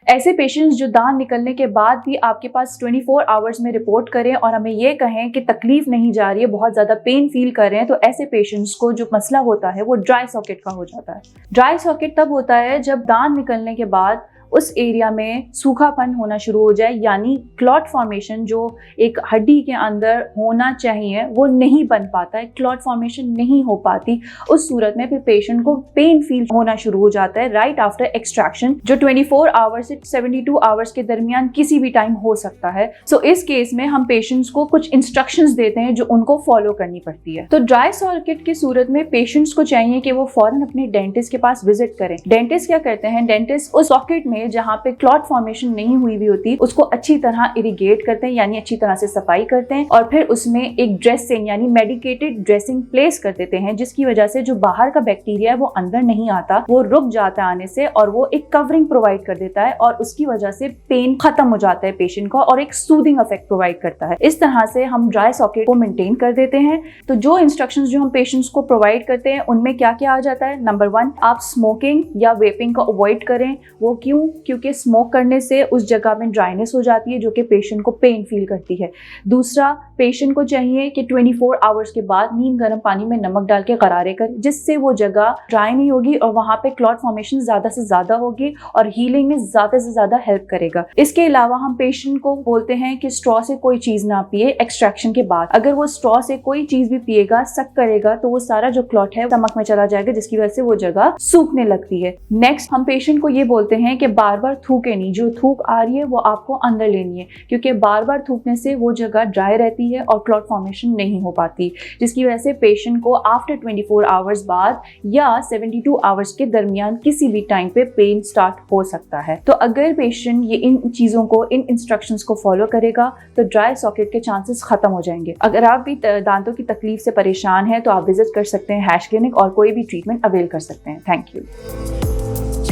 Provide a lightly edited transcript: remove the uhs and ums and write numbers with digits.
ऐसे पेशेंट्स जो दांत निकलने के बाद भी आपके पास 24 आवर्स में रिपोर्ट करें और हमें ये कहें कि तकलीफ नहीं जा रही है, बहुत ज़्यादा पेन फील कर रहे हैं, तो ऐसे पेशेंट्स को जो मसला होता है वो ड्राई सॉकेट का हो जाता है। ड्राई सॉकेट तब होता है जब दांत निकलने के बाद उस एरिया में सूखापन होना शुरू हो जाए, यानी क्लॉट फॉर्मेशन जो एक हड्डी के अंदर होना चाहिए वो नहीं बन पाता है, क्लॉट फॉर्मेशन नहीं हो पाती। उस सूरत में फिर पेशेंट को पेन फील होना शुरू हो जाता है राइट आफ्टर एक्सट्रैक्शन, जो 24 आवर्स से 72 आवर्स के दरमियान किसी भी टाइम हो सकता है। सो इस केस में हम पेशेंट्स को कुछ इंस्ट्रक्शंस देते हैं जो उनको फॉलो करनी पड़ती है। तो ड्राई सॉकेट की सूरत में पेशेंट्स को चाहिए कि वो फौरन अपने डेंटिस्ट के पास विजिट करें। डेंटिस्ट क्या करते हैं, डेंटिस्ट उस सॉकेट में जहां पे क्लॉट फॉर्मेशन नहीं हुई भी होती उसको अच्छी तरह इरिगेट करते हैं, यानी अच्छी तरह से सफाई करते हैं, और फिर उसमें एक ड्रेसिंग यानी मेडिकेटेड ड्रेसिंग प्लेस कर देते हैं, जिसकी वजह से जो बाहर का बैक्टीरिया है वो अंदर नहीं आता, वो रुक जाता है आने से, और वो एक कवरिंग प्रोवाइड कर देता है और उसकी वजह से पेन खत्म हो जाता है पेशेंट का और एक सूदिंग इफेक्ट प्रोवाइड करता है। इस तरह से हम ड्राई सॉकेट को मेंटेन कर देते हैं। तो जो इंस्ट्रक्शंस जो हम पेशेंट्स को प्रोवाइड करते हैं उनमें क्या क्या आ जाता है। नंबर 1, आप स्मोकिंग या वेपिंग का अवॉइड करें। वो क्योंकि स्मोक करने से उस जगह में ड्राइनेस हो जाती है जो कि पेशेंट को पेन फील करती है। दूसरा, पेशेंट को चाहिए कि 24 आवर्स के बाद नीम गर्म पानी में नमक डाल के गरारे कर, जिससे वो जगह ड्राई नहीं होगी और वहां पे क्लॉट फॉर्मेशन ज्यादा से ज्यादा होगी और हीलिंग में ज्यादा से ज्यादा हेल्प करेगा। इसके अलावा हम पेशेंट को बोलते हैं कि स्ट्रॉ से कोई चीज ना पिए एक्सट्रैक्शन के बाद। अगर वो स्ट्रॉ से कोई चीज भी पिएगा, सक करेगा, तो वो सारा जो क्लॉट है स्टमक में चला जाएगा, जिसकी वजह से वो जगह सूखने लगती है। नेक्स्ट, हम पेशेंट को ये बोलते हैं कि बार बार थूके नहीं, जो थूक आ रही है वो आपको अंदर लेनी है, क्योंकि बार बार थूकने से वो जगह ड्राई रहती है और क्लॉट फॉर्मेशन नहीं हो पाती, जिसकी वजह से पेशेंट को आफ्टर 24 आवर्स बाद या 72 आवर्स के दरमियान किसी भी टाइम पे पेन स्टार्ट हो सकता है। तो अगर पेशेंट ये इन चीजों को, इन इंस्ट्रक्शंस को फॉलो करेगा तो ड्राई सॉकेट के चांसेस खत्म हो जाएंगे। अगर आप भी दांतों की तकलीफ से परेशान हैं तो आप विजिट कर सकते हैं हैश क्लिनिक और कोई भी ट्रीटमेंट अवेल कर सकते हैं। Thank you.